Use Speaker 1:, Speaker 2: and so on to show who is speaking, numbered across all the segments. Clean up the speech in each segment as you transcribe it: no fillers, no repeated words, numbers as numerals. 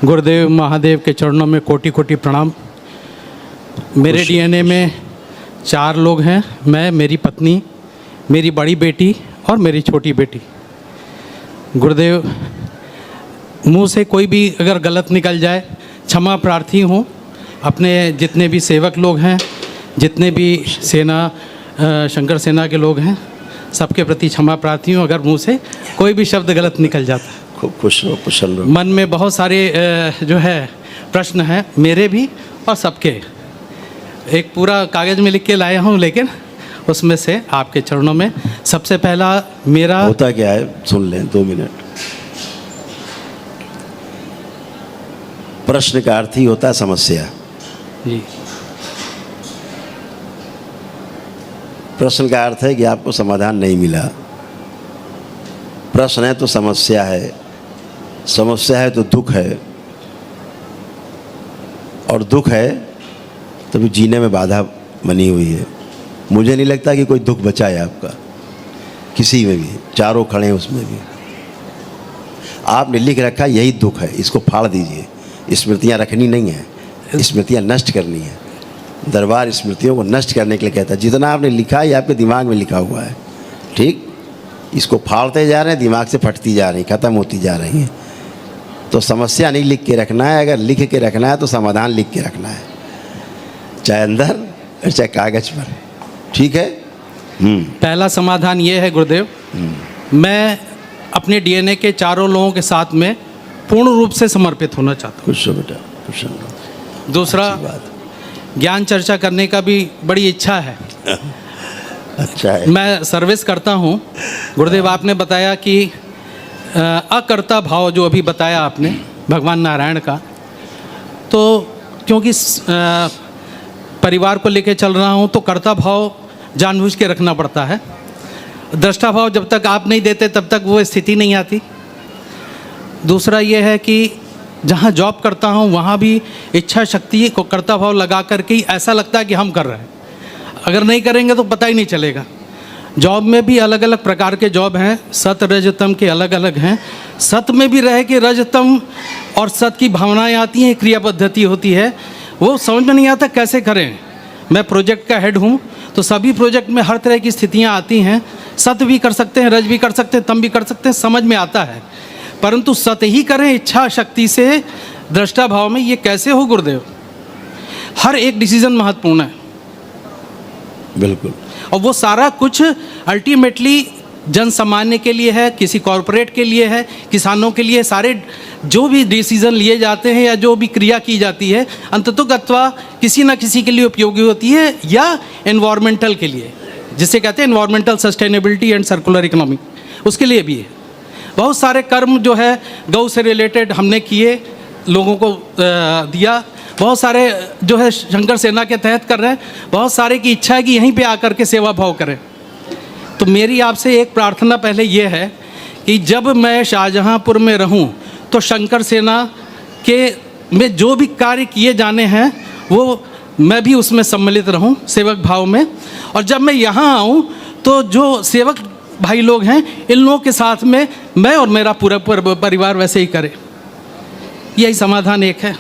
Speaker 1: गुरुदेव महादेव के चरणों में कोटि कोटि प्रणाम। मेरे डीएनए में 4 लोग हैं, मैं, मेरी पत्नी, मेरी बड़ी बेटी और मेरी छोटी बेटी। गुरुदेव, मुंह से कोई भी अगर गलत निकल जाए क्षमा प्रार्थी हूँ। अपने जितने भी सेवक लोग हैं, जितने भी शंकर सेना के लोग हैं, सबके प्रति क्षमा प्रार्थी हूँ अगर मुंह से कोई भी शब्द गलत निकल जाता है।
Speaker 2: खूब खुश रहो, कुशल रहो।
Speaker 1: मन में बहुत सारे जो है प्रश्न हैं, मेरे भी और सबके। एक पूरा कागज़ में लिख के लाया हूँ, लेकिन उसमें से आपके चरणों में सबसे पहला मेरा
Speaker 2: होता क्या है, सुन लें 2 मिनट। प्रश्न का अर्थ ही होता है समस्या।
Speaker 1: जी।
Speaker 2: प्रश्न का अर्थ है कि आपको समाधान नहीं मिला। प्रश्न है तो समस्या है, समस्या है तो दुख है, और दुख है तो भी जीने में बाधा बनी हुई है। मुझे नहीं लगता कि कोई दुख बचा है आपका, किसी में भी। चारों खड़े हैं उसमें भी। आपने लिख रखा यही दुख है, इसको फाड़ दीजिए। स्मृतियाँ रखनी नहीं है, स्मृतियाँ नष्ट करनी है। दरबार स्मृतियों को नष्ट करने के लिए कहता है। जितना आपने लिखा है ये आपके दिमाग में लिखा हुआ है, ठीक। इसको फाड़ते जा रहे हैं, दिमाग से फटती जा रही, ख़त्म होती जा रही हैं। तो समस्या नहीं लिख के रखना है, अगर लिख के रखना है तो समाधान लिख के रखना है, चाहे अंदर और चाहे कागज पर, ठीक है।
Speaker 1: पहला समाधान ये है गुरुदेव, मैं अपने डीएनए के 4 लोगों के साथ में पूर्ण रूप से समर्पित होना चाहता हूँ।
Speaker 2: खुश हो बेटा, खुश हो।
Speaker 1: दूसरा, ज्ञान चर्चा करने का भी बड़ी इच्छा है।
Speaker 2: अच्छा है।
Speaker 1: मैं सर्विस करता हूँ। गुरुदेव, आपने बताया कि अकर्ता भाव जो अभी बताया आपने भगवान नारायण का, तो क्योंकि परिवार को लेके चल रहा हूँ तो कर्ता भाव जानबूझ के रखना पड़ता है। दृष्टा भाव जब तक आप नहीं देते तब तक वो स्थिति नहीं आती। दूसरा ये है कि जहाँ जॉब करता हूँ वहाँ भी इच्छा शक्ति को कर्ता भाव लगा करके ही ऐसा लगता है कि हम कर रहे हैं। अगर नहीं करेंगे तो पता ही नहीं चलेगा। जॉब में भी अलग अलग प्रकार के जॉब हैं, सत रजतम के अलग अलग हैं। सत में भी रह के रजतम और सत की भावनाएं आती हैं, क्रिया पद्धति होती है, वो समझ में नहीं आता कैसे करें। मैं प्रोजेक्ट का हेड हूँ तो सभी प्रोजेक्ट में हर तरह की स्थितियाँ आती हैं। सत भी कर सकते हैं, रज भी कर सकते हैं, तम भी कर सकते हैं, समझ में आता है। परंतु सत ही करें इच्छा शक्ति से, दृष्टा भाव में, ये कैसे हो गुरुदेव? हर एक डिसीजन महत्वपूर्ण है।
Speaker 2: बिल्कुल।
Speaker 1: और वो सारा कुछ अल्टीमेटली जन सामान्य के लिए है, किसी कॉरपोरेट के लिए है, किसानों के लिए। सारे जो भी डिसीजन लिए जाते हैं या जो भी क्रिया की जाती है अंततोगत्वा किसी न किसी के लिए उपयोगी होती है, या एनवायरमेंटल के लिए, जिसे कहते हैं environmental sustainability and circular economy, उसके लिए भी है। बहुत सारे कर्म जो है गौ से रिलेटेड हमने किए, लोगों को दिया। बहुत सारे जो है शंकर सेना के तहत कर रहे हैं। बहुत सारे की इच्छा है कि यहीं पे आकर के सेवा भाव करें। तो मेरी आपसे एक प्रार्थना पहले ये है कि जब मैं शाहजहाँपुर में रहूं तो शंकर सेना के में जो भी कार्य किए जाने हैं वो मैं भी उसमें सम्मिलित रहूं, सेवक भाव में। और जब मैं यहाँ आऊँ तो जो सेवक भाई लोग हैं इन लोगों के साथ में मैं और मेरा पूरा परिवार वैसे ही करे। यही समाधान एक है।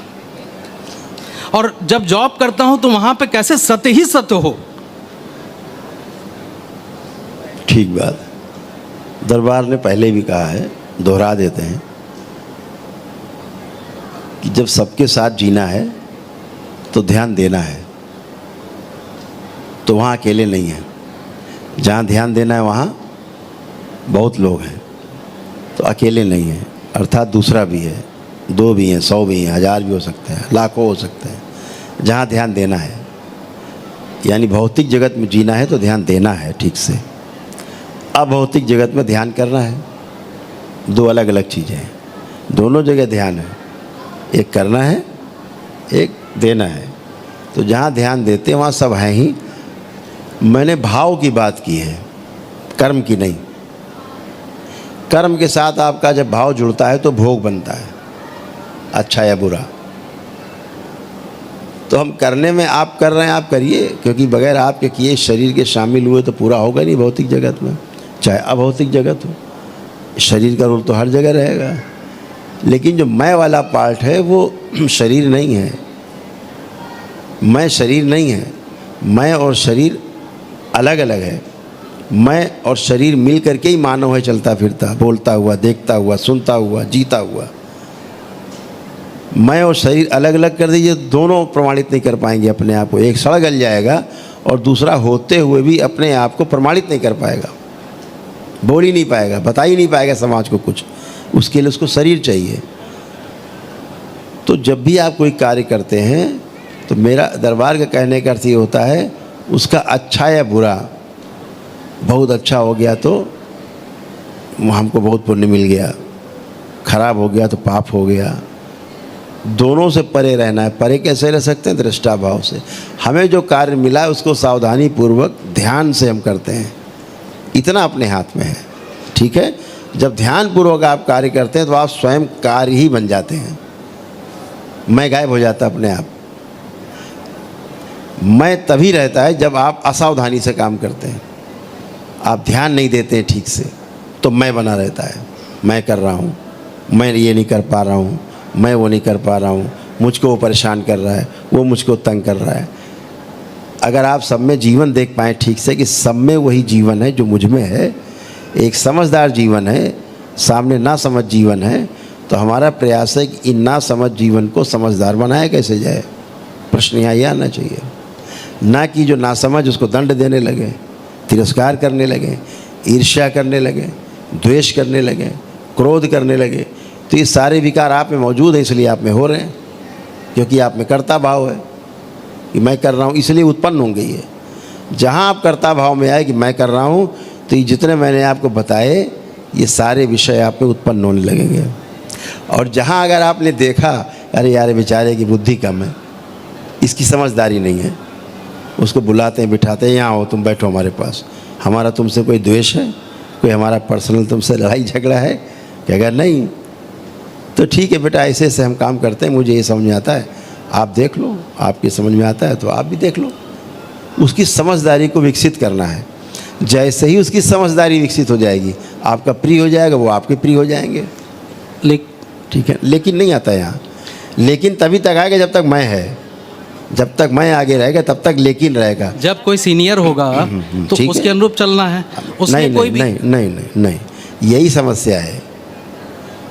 Speaker 1: और जब जॉब करता हूं तो वहां पे कैसे सत्य ही सत्य हो।
Speaker 2: ठीक बात। दरबार ने पहले भी कहा है, दोहरा देते हैं कि जब सबके साथ जीना है तो ध्यान देना है। तो वहाँ अकेले नहीं हैं। जहाँ ध्यान देना है वहाँ बहुत लोग हैं, तो अकेले नहीं हैं। अर्थात दूसरा भी है, 2 भी हैं, 100 भी हैं, 1000 भी हो सकते हैं, लाखों हो सकते हैं। जहाँ ध्यान देना है, यानी भौतिक जगत में जीना है तो ध्यान देना है ठीक से। अभौतिक जगत में ध्यान करना है, 2 अलग अलग चीज़ें हैं। दोनों जगह ध्यान है, एक करना है, एक देना है। तो जहाँ ध्यान देते हैं वहाँ सब है ही। मैंने भाव की बात की है, कर्म की नहीं। कर्म के साथ आपका जब भाव जुड़ता है तो भोग बनता है, अच्छा या बुरा। तो हम करने में, आप कर रहे हैं आप करिए, क्योंकि बगैर आपके किए शरीर के शामिल हुए तो पूरा होगा नहीं भौतिक जगत में, चाहे अभौतिक जगत हो। शरीर का रोल तो हर जगह रहेगा। लेकिन जो मैं वाला पार्ट है वो शरीर नहीं है। मैं शरीर नहीं है, मैं और शरीर अलग अलग है। मैं और शरीर मिल करके ही मानव है, चलता फिरता, बोलता हुआ, देखता हुआ, सुनता हुआ, जीता हुआ। मैं और शरीर अलग अलग कर दीजिए, दोनों प्रमाणित नहीं कर पाएंगे अपने आप को। एक सड़ गल जाएगा और दूसरा होते हुए भी अपने आप को प्रमाणित नहीं कर पाएगा, बोल ही नहीं पाएगा, बता ही नहीं पाएगा समाज को कुछ। उसके लिए उसको शरीर चाहिए। तो जब भी आप कोई कार्य करते हैं तो मेरा दरबार का कहने का अर्थ ये होता है, उसका अच्छा या बुरा, बहुत अच्छा हो गया तो हमको बहुत पुण्य मिल गया, खराब हो गया तो पाप हो गया। दोनों से परे रहना है। परे कैसे रह सकते हैं? दृष्टा भाव से। हमें जो कार्य मिला है उसको सावधानी पूर्वक ध्यान से हम करते हैं, इतना अपने हाथ में है। ठीक है, जब ध्यान पूर्वक आप कार्य करते हैं तो आप स्वयं कार्य ही बन जाते हैं। मैं गायब हो जाता अपने आप। मैं तभी रहता है जब आप असावधानी से काम करते हैं, आप ध्यान नहीं देते हैं ठीक से, तो मैं बना रहता है। मैं कर रहा हूँ, मैं ये नहीं कर पा रहा हूँ, मैं वो नहीं कर पा रहा हूँ, मुझको वो परेशान कर रहा है, वो मुझको तंग कर रहा है। अगर आप सब में जीवन देख पाएँ ठीक से कि सब में वही जीवन है जो मुझ में है, एक समझदार जीवन है, सामने ना समझ जीवन है, तो हमारा प्रयास है कि इन ना समझ जीवन को समझदार बनाया कैसे जाए। प्रश्न यहाँ ये आना चाहिए, ना कि जो ना समझ उसको दंड देने लगे, तिरस्कार करने लगे, ईर्ष्या करने लगे, द्वेष करने लगे, क्रोध करने लगे। तो ये सारे विकार आप में मौजूद हैं, इसलिए आप में हो रहे हैं, क्योंकि आप में कर्ता भाव है कि मैं कर रहा हूँ, इसलिए उत्पन्न होंगे ये। जहाँ आप कर्ता भाव में आए कि मैं कर रहा हूँ, तो ये जितने मैंने आपको बताए ये सारे विषय आप में उत्पन्न होने लगेंगे। और जहाँ अगर आपने देखा अरे यार बेचारे की बुद्धि कम है, इसकी समझदारी नहीं है, उसको बुलाते हैं, बिठाते हैं, यहाँ आओ तुम बैठो हमारे पास, हमारा तुमसे कोई द्वेष है, कोई हमारा पर्सनल तुमसे लड़ाई झगड़ा है कि अगर नहीं तो ठीक है बेटा, ऐसे ऐसे हम काम करते हैं, मुझे ये समझ में आता है, आप देख लो, आपकी समझ में आता है तो आप भी देख लो। उसकी समझदारी को विकसित करना है। जैसे ही उसकी समझदारी विकसित हो जाएगी, आपका प्रिय हो जाएगा, वो आपके प्रिय हो जाएंगे। ठीक है, लेकिन नहीं आता यहाँ। लेकिन तभी तक आएगा जब तक मैं है, जब तक मैं आगे रहेगा तब तक लेकिन रहेगा।
Speaker 1: जब कोई सीनियर होगा तो उसके अनुरूप चलना है।
Speaker 2: नहीं
Speaker 1: कोई भी
Speaker 2: नहीं नहीं नहीं नहीं, यही समस्या है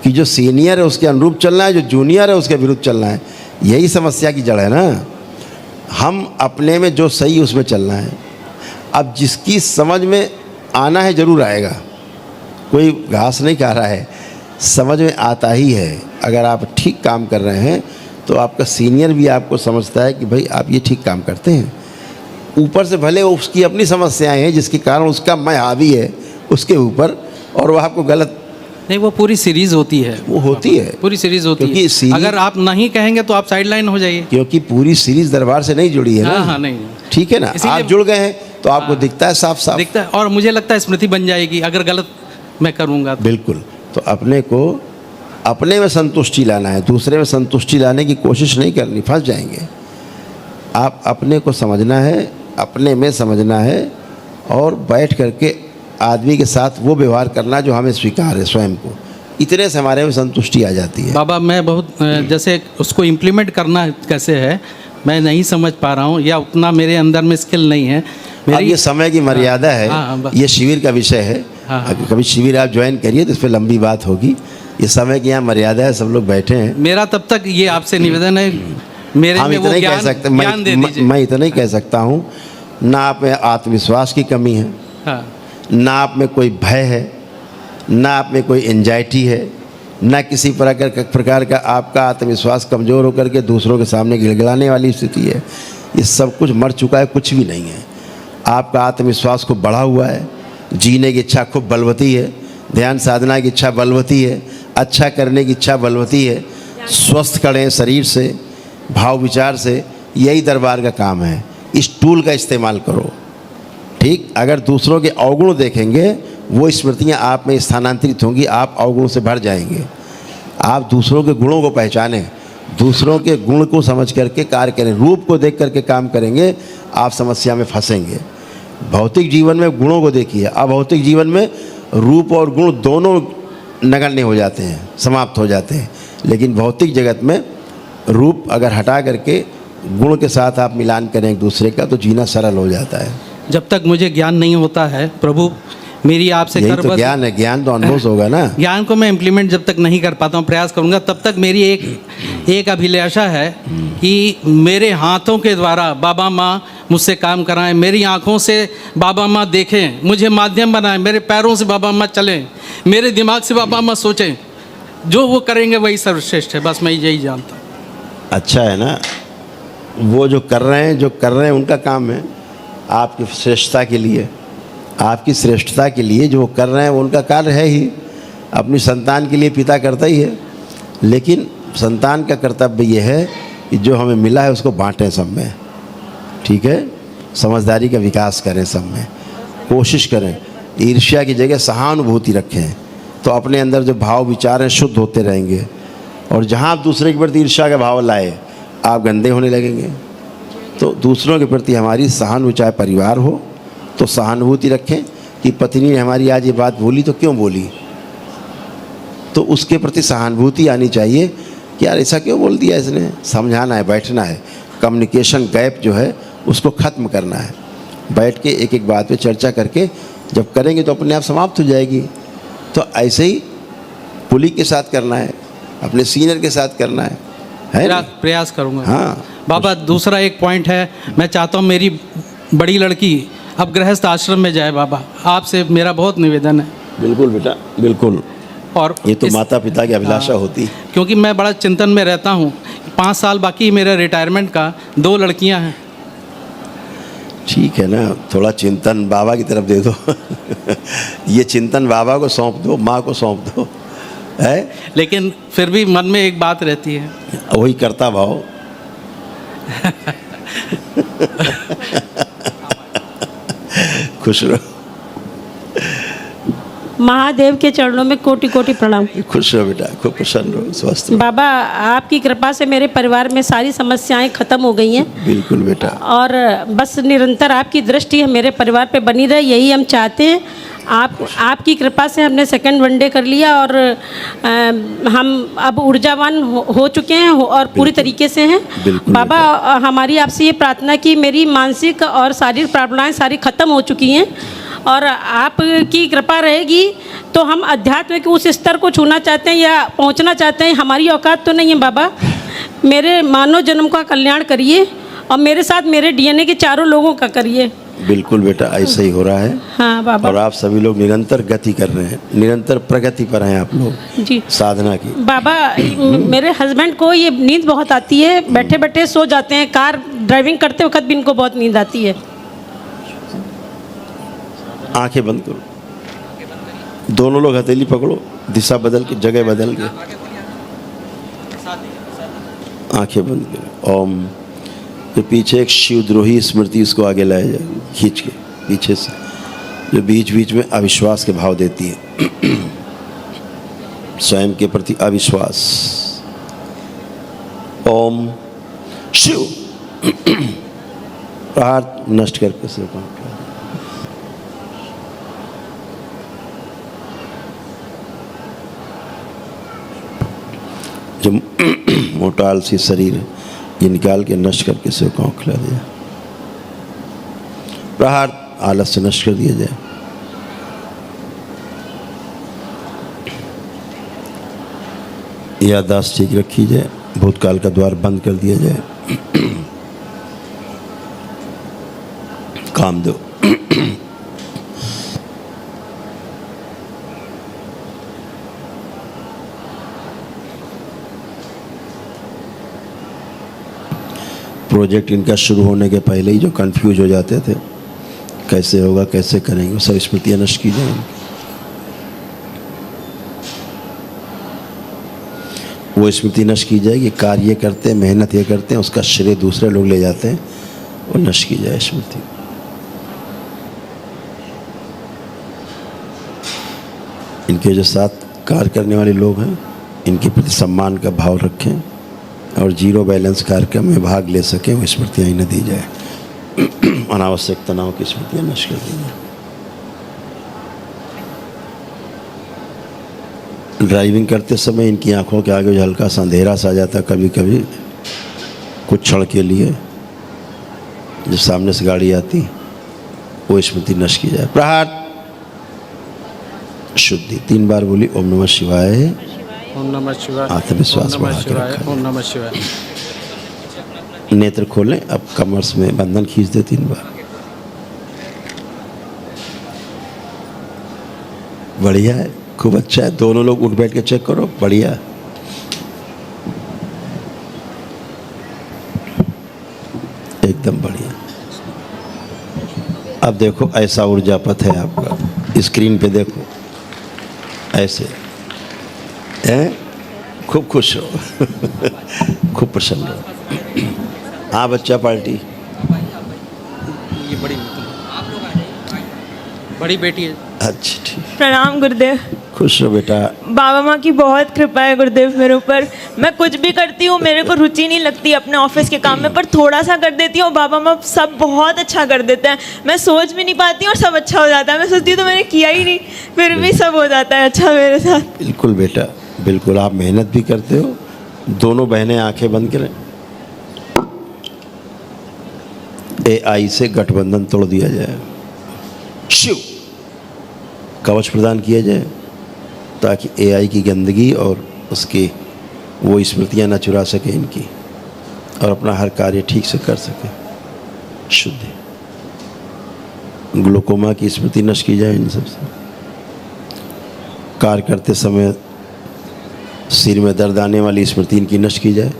Speaker 2: कि जो सीनियर है उसके अनुरूप चलना है, जो जूनियर है उसके विरुद्ध चलना है। यही समस्या की जड़ है ना। हम अपने में जो सही उसमें चलना है। अब जिसकी समझ में आना है जरूर आएगा, कोई घास नहीं खा रहा है, समझ में आता ही है। अगर आप ठीक काम कर रहे हैं तो आपका सीनियर भी आपको समझता है कि भाई आप ये ठीक काम करते हैं। ऊपर से भले उसकी अपनी समस्याएं हैं जिसके कारण उसका मैं हावी है उसके ऊपर, और वो आपको गलत
Speaker 1: नहीं, वो पूरी सीरीज होती है,
Speaker 2: वो होती है,
Speaker 1: पूरी सीरीज होती
Speaker 2: क्योंकि
Speaker 1: है। अगर आप नहीं कहेंगे तो आप साइडलाइन हो जाइए,
Speaker 2: क्योंकि पूरी सीरीज दरबार से नहीं जुड़ी है ना।
Speaker 1: हाँ नहीं,
Speaker 2: ठीक है ना, आप जुड़ गए हैं तो आपको दिखता है साफ साफ,
Speaker 1: दिखता है। और मुझे लगता है स्मृति बन जाएगी अगर गलत मैं करूँगा तो।
Speaker 2: बिल्कुल। तो अपने को अपने में संतुष्टि लाना है, दूसरे में संतुष्टि लाने की कोशिश नहीं करनी, फंस जाएंगे। आप अपने को समझना है, अपने में समझना है, और बैठ करके आदमी के साथ वो व्यवहार करना जो हमें स्वीकार है स्वयं को। इतने से हमारे में संतुष्टि आ जाती है।
Speaker 1: बाबा मैं बहुत जैसे उसको इम्प्लीमेंट करना कैसे है मैं नहीं समझ पा रहा हूँ, या उतना मेरे अंदर में स्किल नहीं है।
Speaker 2: अब ये समय की मर्यादा है। ये शिविर का विषय है। कभी शिविर आप ज्वाइन करिए तो इस पर लंबी बात होगी। ये समय की यहाँ मर्यादा है, सब लोग बैठे हैं।
Speaker 1: मेरा तब तक ये आपसे निवेदन है, मेरे में वो ज्ञान दे दीजिए।
Speaker 2: मैं इतना ही कह सकता हूँ, ना आप में आत्मविश्वास की कमी है, ना आप में कोई भय है, ना आप में कोई एंजाइटी है, ना किसी प्रकार का आपका आत्मविश्वास कमज़ोर होकर के दूसरों के सामने गिड़गिड़ाने वाली स्थिति है। ये सब कुछ मर चुका है, कुछ भी नहीं है। आपका आत्मविश्वास खूब बढ़ा हुआ है, जीने की इच्छा खूब बलवती है, ध्यान साधना की इच्छा बलवती है, अच्छा करने की इच्छा बलवती है। स्वस्थ करें शरीर से, भाव विचार से, यही दरबार का काम है। इस टूल का इस्तेमाल करो। ठीक, अगर दूसरों के अवगुण देखेंगे वो स्मृतियाँ आप में स्थानांतरित होंगी, आप अवगुण से भर जाएंगे। आप दूसरों के गुणों को पहचानें, दूसरों के गुण को समझ करके कार्य करें। रूप को देख करके काम करेंगे, आप समस्या में फंसेंगे। भौतिक जीवन में गुणों को देखिए, अभौतिक जीवन में रूप और गुण दोनों नगण्य हो जाते हैं, समाप्त हो जाते हैं। लेकिन भौतिक जगत में रूप अगर हटा करके गुण के साथ आप मिलान करें एक दूसरे का तो जीना सरल हो जाता है।
Speaker 1: जब तक मुझे ज्ञान नहीं होता है प्रभु, मेरी आपसे
Speaker 2: यही
Speaker 1: कर
Speaker 2: तो
Speaker 1: बस
Speaker 2: ज्ञान है, ज्ञान तो अनुभव से होगा ना।
Speaker 1: ज्ञान को मैं इम्प्लीमेंट जब तक नहीं कर पाता हूँ, प्रयास करूँगा, तब तक मेरी एक अभिलाषा है कि मेरे हाथों के द्वारा बाबा माँ मुझसे काम कराएं, मेरी आँखों से बाबा माँ देखें, मुझे माध्यम बनाएं, मेरे पैरों से बाबा माँ चलें, मेरे दिमाग से बाबा माँ सोचें। जो वो करेंगे वही सर्वश्रेष्ठ है, बस मैं यही जानता हूँ।
Speaker 2: अच्छा है ना, वो जो कर रहे हैं उनका काम है आपकी श्रेष्ठता के लिए, आपकी श्रेष्ठता के लिए जो कर रहे हैं वो उनका कार्य है ही। अपनी संतान के लिए पिता करता ही है, लेकिन संतान का कर्तव्य ये है कि जो हमें मिला है उसको बांटें सब में, ठीक है। समझदारी का विकास करें सब में, कोशिश करें। ईर्ष्या की जगह सहानुभूति रखें तो अपने अंदर जो भाव विचार हैं शुद्ध होते रहेंगे। और जहाँ आप दूसरे के प्रति ईर्ष्या का भाव लाए आप गंदे होने लगेंगे। तो दूसरों के प्रति हमारी सहानुभूति, चाहे परिवार हो तो सहानुभूति रखें कि पत्नी ने हमारी आज ये बात बोली तो क्यों बोली, तो उसके प्रति सहानुभूति आनी चाहिए कि यार ऐसा क्यों बोल दिया इसने। समझाना है, बैठना है, कम्युनिकेशन गैप जो है उसको ख़त्म करना है। बैठ के एक एक बात पे चर्चा करके जब करेंगे तो अपने आप समाप्त हो जाएगी। तो ऐसे ही पुली के साथ करना है, अपने सीनियर के साथ करना है ना?
Speaker 1: प्रयास करूँगा।
Speaker 2: हाँ
Speaker 1: बाबा, दूसरा एक पॉइंट है, मैं चाहता हूँ मेरी बड़ी लड़की अब गृहस्थ आश्रम में जाए। बाबा आपसे मेरा बहुत निवेदन है।
Speaker 2: बिल्कुल बेटा, बिल्कुल।
Speaker 1: और
Speaker 2: ये तो माता पिता की अभिलाषा होती,
Speaker 1: क्योंकि मैं बड़ा चिंतन में रहता हूँ। 5 साल बाकी मेरे रिटायरमेंट का, 2 लड़कियाँ हैं।
Speaker 2: ठीक है ना, थोड़ा चिंतन बाबा की तरफ दे दो ये चिंतन बाबा को सौंप दो, माँ को सौंप दो, है।
Speaker 1: लेकिन फिर भी मन में एक बात रहती है,
Speaker 2: वही करता भाव खुश रहो।
Speaker 3: महादेव के चरणों में कोटि कोटि प्रणाम।
Speaker 2: खुश रहो बेटा, खूब प्रसन्न रहो, स्वस्थ रहो।
Speaker 3: बाबा आपकी कृपा से मेरे परिवार में सारी समस्याएं खत्म हो गई हैं।
Speaker 2: बिल्कुल बेटा।
Speaker 3: और बस निरंतर आपकी दृष्टि मेरे परिवार पे बनी रहे, यही हम चाहते हैं। आपकी कृपा से हमने सेकंड वनडे कर लिया और हम अब ऊर्जावान हो चुके हैं और पूरी तरीके से हैं। बाबा हमारी आपसे ये प्रार्थना कि मेरी मानसिक और शारीरिक प्रॉब्लमें सारी खत्म हो चुकी हैं और आपकी कृपा रहेगी तो हम अध्यात्म के उस स्तर को छूना चाहते हैं या पहुंचना चाहते हैं। हमारी औकात तो नहीं है बाबा, मेरे मानव जन्म का कल्याण करिए और मेरे साथ मेरे डीएनए के चारों लोगों का करिए।
Speaker 2: बिल्कुल बेटा, ऐसा ही हो रहा है।
Speaker 3: हाँ बाबा।
Speaker 2: और आप सभी लोग निरंतर गति कर रहे हैं, निरंतर प्रगति पर हैं आप लोग
Speaker 3: जी
Speaker 2: साधना की।
Speaker 3: बाबा मेरे हस्बैंड को ये नींद बहुत आती है, बैठे बैठे सो जाते हैं, कार ड्राइविंग करते वक्त भी इनको बहुत नींद आती है।
Speaker 2: आंखें बंद करो, दोनों लोग हथेली पकड़ो, दिशा बदल के, जगह बदल के, आंखें बंद करो। ओम। जो पीछे एक शिवद्रोही स्मृति, उसको आगे लाया जाए खींच के पीछे से, जो बीच बीच में अविश्वास के भाव देती है स्वयं के प्रति अविश्वास। ओम शिव प्रहार नष्ट करके से जो मोटा आलसी शरीर है ये निकाल के नष्ट करके से को खिला दिया। प्रहार आलस से नष्ट कर दिया जाए। याददाश्त ठीक रखी जाए, भूतकाल का द्वार बंद कर दिया जाए। काम दो। प्रोजेक्ट इनका शुरू होने के पहले ही जो कंफ्यूज हो जाते थे, कैसे होगा, कैसे करेंगे, सब स्मृतियाँ नष्ट की जाएंगी। वो स्मृति नष्ट की जाएगी। कार्य करते हैं, मेहनत ये करते हैं, उसका श्रेय दूसरे लोग ले जाते हैं, वो नष्ट की जाए स्मृति। इनके जो साथ कार्य करने वाले लोग हैं, इनके प्रति सम्मान का भाव रखें और जीरो बैलेंस कार्यक्रम में भाग ले सकें, वो स्मृतियाँ ही न दी जाए। अनावश्यक तनाव की स्मृतियाँ नष्ट कर दी जाए। ड्राइविंग करते समय इनकी आंखों के आगे जो हल्का सा अंधेरा सा आ जाता कभी कभी कुछ क्षण के लिए, जब सामने से गाड़ी आती, वो स्मृति नष्ट की जाए। प्रहार शुद्धि 3 बार बोली ओम नमः शिवाय।
Speaker 1: ओम नमः शिवाय।
Speaker 2: आत्मविश्वास
Speaker 1: ओम नमः
Speaker 2: बढ़ा के
Speaker 1: शिवाय।
Speaker 2: रखा।
Speaker 1: ओम नमः शिवाय।
Speaker 2: नेत्र खोलें, अब कमर्स में बंधन खींच दे 3 बार। बढ़िया है, खूब अच्छा है। दोनों लोग उठ बैठ के चेक करो, बढ़िया। एकदम बढ़िया। अब देखो ऐसा ऊर्जा पथ है आपका, स्क्रीन पे देखो ऐसे हैं, खूब खुश हो खूब प्रसन्न हो। हाँ बच्चा पार्टी,
Speaker 1: ये बड़ी बेटी है।
Speaker 2: अच्छा ठीक,
Speaker 4: प्रणाम गुरुदेव।
Speaker 2: खुश रहो बेटा।
Speaker 4: बाबा माँ की बहुत कृपा है गुरुदेव मेरे ऊपर। मैं कुछ भी करती हूँ, मेरे को रुचि नहीं लगती अपने ऑफिस के काम में, पर थोड़ा सा कर देती हूँ, बाबा माँ सब बहुत अच्छा कर देते हैं। मैं सोच भी नहीं पाती हूँ और सब अच्छा हो जाता है। मैं सोचती हूँ तो मैंने किया ही नहीं, फिर भी सब हो जाता है अच्छा मेरे साथ।
Speaker 2: बिल्कुल बेटा, बिल्कुल। आप मेहनत भी करते हो। दोनों बहनें आंखें बंद करें। AI से गठबंधन तोड़ दिया जाए, शिव कवच प्रदान किया जाए, ताकि AI की गंदगी और उसकी वो स्मृतियाँ न चुरा सके इनकी, और अपना हर कार्य ठीक से कर सके। शुद्धि, ग्लूकोमा की स्मृति नष्ट की जाए इन सबसे। कार्य करते समय सिर में दर्द आने वाली स्मृति इनकी नष्ट की जाए।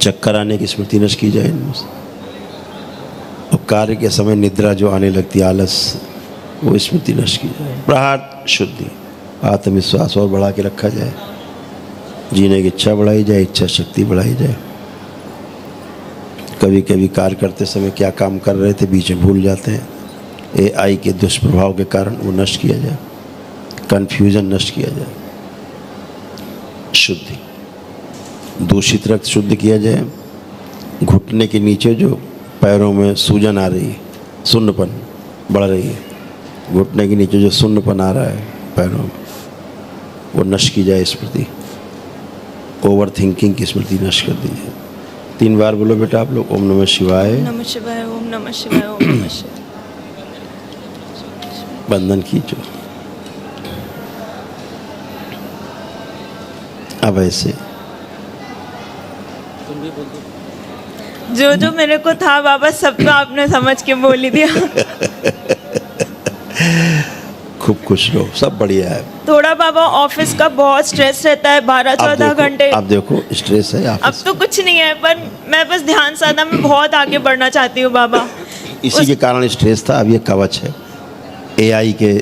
Speaker 2: चक्कर आने की स्मृति नष्ट की जाए इनमें से। और कार्य के समय निद्रा जो आने लगती, आलस, वो स्मृति नष्ट की जाए। प्रहार शुद्धि, आत्मविश्वास और बढ़ा के रखा जाए। जीने की इच्छा बढ़ाई जाए, इच्छा शक्ति बढ़ाई जाए। कभी कभी कार्य करते समय क्या काम कर रहे थे बीच में भूल जाते हैं, AI के दुष्प्रभाव के कारण वो नष्ट किया जाए। कन्फ्यूजन नष्ट किया जाए। शुद्धि, दूषित रक्त शुद्ध किया जाए। घुटने के नीचे जो पैरों में सूजन आ रही है, सुन्नपन बढ़ रही है, घुटने के नीचे जो सुन्नपन आ रहा है पैरों में, वो नष्ट की जाए स्मृति। ओवर थिंकिंग की स्मृति नष्ट कर दीजिए। 3 बार बोलो बेटा आप लोग ओम नमः शिवाय।
Speaker 4: नमः शिवाय, ओम नमः शिवाय, ओम नमः शिवाय।
Speaker 2: बंधन खींचो। अब ऐसे
Speaker 4: जो जो मेरे को था बाबा सब तो आपने समझ के बोल ही दिया।
Speaker 2: खूब खुश रहो, सब बढ़िया है।
Speaker 4: थोड़ा बाबा ऑफिस का बहुत स्ट्रेस रहता है, 12-14 घंटे।
Speaker 2: अब देखो स्ट्रेस है
Speaker 4: अब तो कुछ नहीं है, पर मैं बस ध्यान साधना में बहुत आगे बढ़ना चाहती हूँ बाबा।
Speaker 2: इसी के कारण स्ट्रेस था। अब ये कवच है, AI के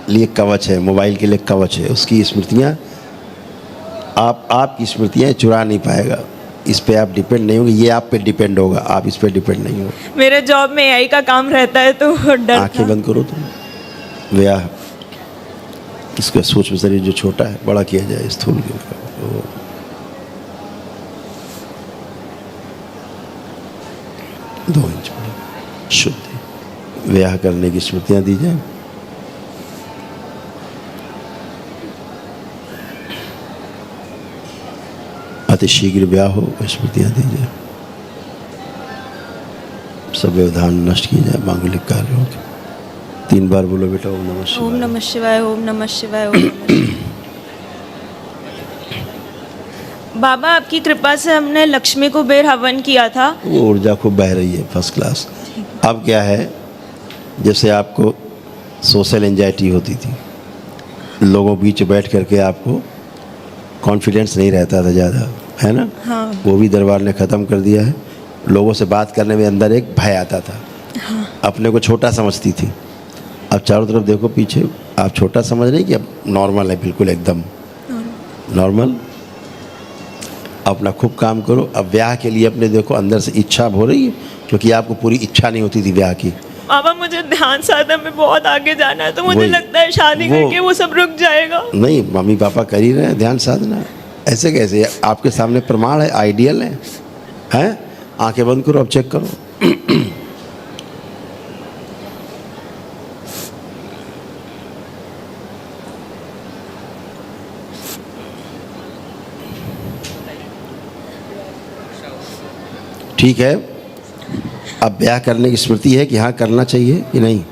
Speaker 2: लिए कवच है, मोबाइल के लिए कवच है। उसकी स्मृतियाँ आपकी स्मृतियाँ चुरा नहीं पाएगा। इस पे आप डिपेंड नहीं होंगे, ये आप पे डिपेंड होगा, आप इस पे डिपेंड नहीं हो।
Speaker 4: मेरे जॉब में AI का काम रहता है तो डर
Speaker 2: आंखें
Speaker 4: था।
Speaker 2: बंद करो तुम। व्याह, इसका सूक्ष्म शरीर जो छोटा है बड़ा किया जाए स्थूल के ऊपर। 2 इंच बड़ा। शुद्धि, व्याह करने की स्मृतियाँ दी जाए। अतिशीघ्र ब्याह हो, स्मृतियाँ दी जाए। सब व्यवधान नष्ट किए जाए मांगलिक कार्यों के। 3 बार बोलो बेटा ओम नमः शिवाय।
Speaker 4: ओम नमः शिवाय, ओम नमः शिवाय, ओम नमः शिवाय। बाबा आपकी कृपा से हमने लक्ष्मी कुबेर हवन किया था।
Speaker 2: वो ऊर्जा खूब बह रही है, फर्स्ट क्लास। अब क्या है, जैसे आपको सोशल एंजाइटी होती थी, लोगों बीच बैठ करके आपको कॉन्फिडेंस नहीं रहता था ज़्यादा, है ना?
Speaker 4: हाँ।
Speaker 2: वो भी दरबार ने ख़त्म कर दिया है। लोगों से बात करने में अंदर एक भय आता था।
Speaker 4: हाँ। अपने
Speaker 2: को छोटा समझती थी। अब चारों तरफ देखो पीछे, आप छोटा समझ रहे कि अब नॉर्मल है, बिल्कुल एकदम नॉर्मल। अपना खूब काम करो। अब ब्याह के लिए अपने देखो अंदर से इच्छा हो रही है, क्योंकि आपको पूरी इच्छा नहीं होती थी ब्याह की।
Speaker 4: बाबा मुझे ध्यान साधना में बहुत आगे जाना है, तो मुझे
Speaker 2: वही,
Speaker 4: लगता है शादी करके वो सब रुक जाएगा।
Speaker 2: नहीं, मम्मी पापा कर ही रहे हैं ध्यान साधना। ऐसे कैसे? आपके सामने प्रमाण है, आइडियल है, हैं? आंखें बंद करो, अब चेक करो। ठीक है, अब ब्याह करने की स्मृति है कि हाँ करना चाहिए कि नहीं?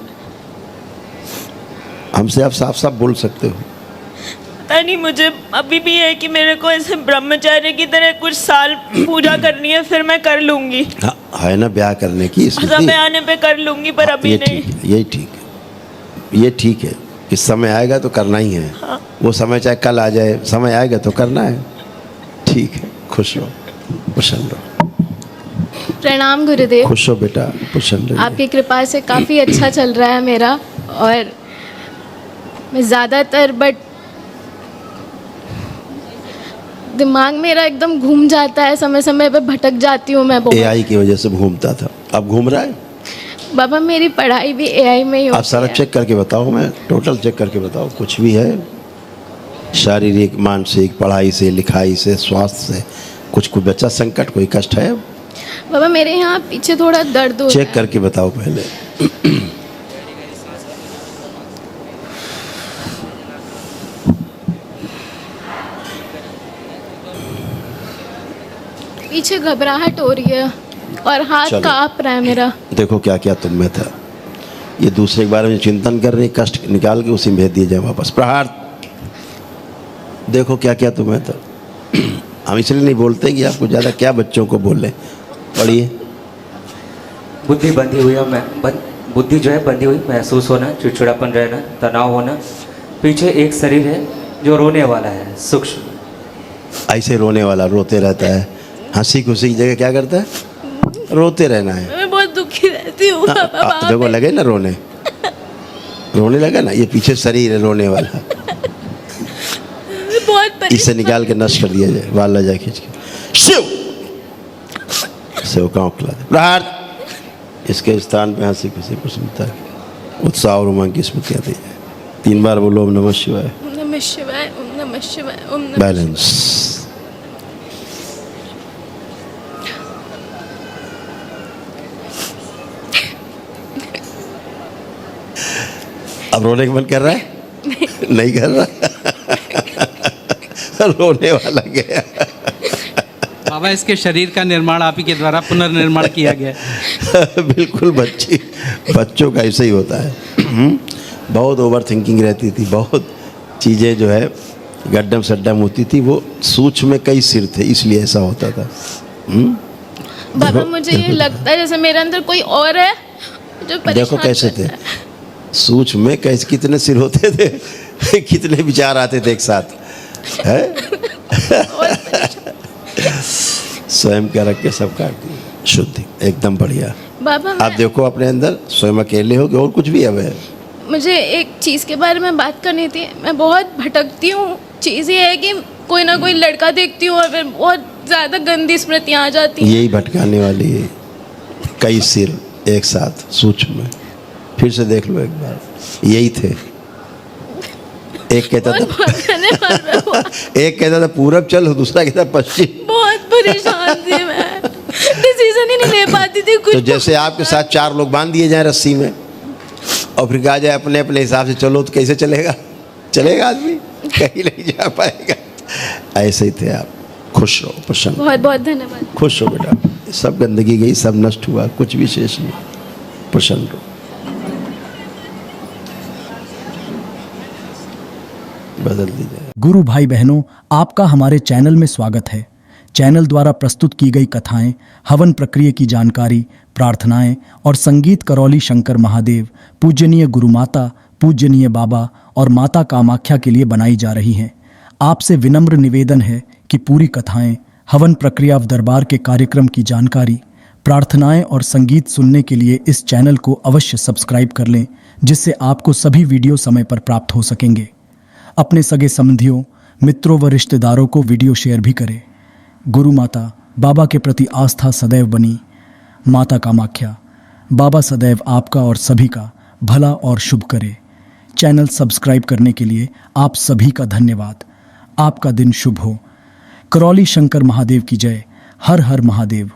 Speaker 2: हमसे आप साफ साफ बोल सकते हो।
Speaker 4: पता नहीं, मुझे अभी भी है कि मेरे को ऐसे ब्रह्मचार्य की तरह कुछ साल पूजा करनी है, फिर मैं कर लूंगी।
Speaker 2: हाँ, है ना ब्याह करने की स्मृति।
Speaker 4: समय आने पे कर लूंगी, पर अभी
Speaker 2: ये
Speaker 4: नहीं।
Speaker 2: ठीक है, यही ठीक है, ये ठीक है कि समय आएगा तो करना ही है।
Speaker 4: हाँ।
Speaker 2: वो समय चाहे कल आ जाए, समय आएगा तो करना है। ठीक है, खुश रहो, प्रसन्न रहो।
Speaker 5: प्रणाम गुरुदेव।
Speaker 2: खुश हो बेटा, प्रसन्न रहिए।
Speaker 5: आपकी कृपा से काफ़ी अच्छा चल रहा है मेरा, और मैं ज़्यादातर दिमाग मेरा एकदम घूम जाता है, समय समय पे भटक जाती हूँ मैं बहुत।
Speaker 2: AI की वजह से घूमता था, अब घूम रहा है।
Speaker 5: बाबा मेरी पढ़ाई भी AI में ही
Speaker 2: आप
Speaker 5: होती
Speaker 2: सारा
Speaker 5: है।
Speaker 2: चेक करके बताओ, मैं टोटल चेक करके बताओ, कुछ भी है शारीरिक, मानसिक, पढ़ाई से, लिखाई से, स्वास्थ्य से, कुछ बच्चा संकट, कोई कष्ट है?
Speaker 5: बाबा मेरे यहाँ पीछे थोड़ा दर्द हो रहा
Speaker 2: चेक
Speaker 5: है।
Speaker 2: करके बताओ पहले।
Speaker 5: पीछे घबराहट हो रही है और हाथ
Speaker 2: चलो।
Speaker 5: काँप रहा है मेरा।
Speaker 2: देखो क्या क्या तुम में था, ये दूसरे के बारे में चिंतन कर रही, कष्ट निकाल के उसी में भेज दिया जाए वापस। प्रहार। देखो क्या क्या तुम्हें था। हम इसलिए नहीं बोलते कि आपको ज़्यादा क्या बच्चों को बोले। पढ़िए।
Speaker 6: बुद्धि बंधी हुई है, बुद्धि जो है बंधी हुई महसूस होना, चिड़चिड़ापन रहना, तनाव होना। पीछे एक शरीर है जो रोने वाला है, सूक्ष्म।
Speaker 2: ऐसे रोने वाला रोते रहता है, हंसी खुशी की जगह क्या करता है? रोते रहना है।
Speaker 5: मैं बहुत दुखी रहती हूँ बाबा।
Speaker 2: देखो लगे ना रोने, रोने लगा ना, ये पीछे शरीर है रोने वाला।
Speaker 5: बहुत
Speaker 2: इसे निकाल के नष्ट कर दिया जाए, वाला जाए खींच के। शिव सेवकाओं खिला दे। प्रहार। इसके स्थान पे हंसी खुशी प्रसन्नता, उत्साह और उमंग की स्मृतियाँ दी जाए। 3 बार बोलो ओम नमः शिवाय।
Speaker 5: ओम नमः शिवाय, ओम नमः शिवाय, ओम नमः।
Speaker 2: बैलेंस। अब रोने का मन कर रहा है? नहीं कर रहा। रोने वाला गया।
Speaker 1: बाबा इसके शरीर का निर्माण आप ही के द्वारा पुनर्निर्माण किया गया है।
Speaker 2: बिल्कुल बच्चों का ऐसे ही होता है। बहुत ओवर थिंकिंग रहती थी, बहुत चीज़ें जो है गड्ढम सड्डम होती थी, वो सूक्ष्म में कई सिर थे, इसलिए ऐसा होता था।
Speaker 5: बाबा मुझे ये लगता है जैसे मेरे अंदर कोई और है जो परेशान
Speaker 2: देखो कैसे थे,
Speaker 5: करता है।
Speaker 2: सूक्ष्म में कैसे कितने सिर होते थे, कितने विचार आते थे एक साथ है। स्वयं का रख के सब काट दिया। शुद्धि एकदम बढ़िया।
Speaker 5: बाबा
Speaker 2: आप देखो अपने अंदर स्वयं अकेले हो कि और कुछ भी अब है?
Speaker 5: मुझे एक चीज़ के बारे में बात करनी थी। मैं बहुत भटकती हूँ। चीज़ ये है कि कोई ना कोई लड़का देखती हूँ और फिर बहुत ज़्यादा गंदी स्मृतियाँ आ जाती हैं।
Speaker 2: यही भटकाने वाली है, कई सिर एक साथ सूक्ष्म में। फिर से देख लो एक बार, यही थे। एक कहता था एक कहता था पूरब चलो, दूसरा कहता पश्चिम।
Speaker 5: बहुत परेशान थी मैं, डिसीजन ही नहीं ले पाती थी कुछ।
Speaker 2: तो जैसे आपके साथ 4 लोग बांध दिए जाए रस्सी में और फिर कहा जाए अपने अपने हिसाब से चलो, तो कैसे चलेगा? चलेगा आदमी? कहीं नहीं जा पाएगा। ऐसे ही थे आप। खुश रहो, प्रसन्न।
Speaker 5: बहुत बहुत धन्यवाद।
Speaker 2: खुश हो बेटा, सब गंदगी गई, सब नष्ट हुआ, कुछ भी शेष नहीं। प्रसन्न रहो। बदल दी जाए।
Speaker 7: गुरु भाई बहनों, आपका हमारे चैनल में स्वागत है। चैनल द्वारा प्रस्तुत की गई कथाएं, हवन प्रक्रिया की जानकारी, प्रार्थनाएं और संगीत करौली शंकर महादेव, पूजनीय गुरु माता, पूजनीय बाबा और माता कामाख्या के लिए बनाई जा रही हैं। आपसे विनम्र निवेदन है कि पूरी कथाएं, हवन प्रक्रिया दरबार के कार्यक्रम की जानकारी, प्रार्थनाएं और संगीत सुनने के लिए इस चैनल को अवश्य सब्सक्राइब कर लें, जिससे आपको सभी वीडियो समय पर प्राप्त हो सकेंगे। अपने सगे संबंधियों, मित्रों व रिश्तेदारों को वीडियो शेयर भी करें। गुरु माता, बाबा के प्रति आस्था सदैव बनी। माता कामाख्या, बाबा सदैव आपका और सभी का भला और शुभ करे। चैनल सब्सक्राइब करने के लिए आप सभी का धन्यवाद। आपका दिन शुभ हो। करौली शंकर महादेव की जय। हर हर महादेव।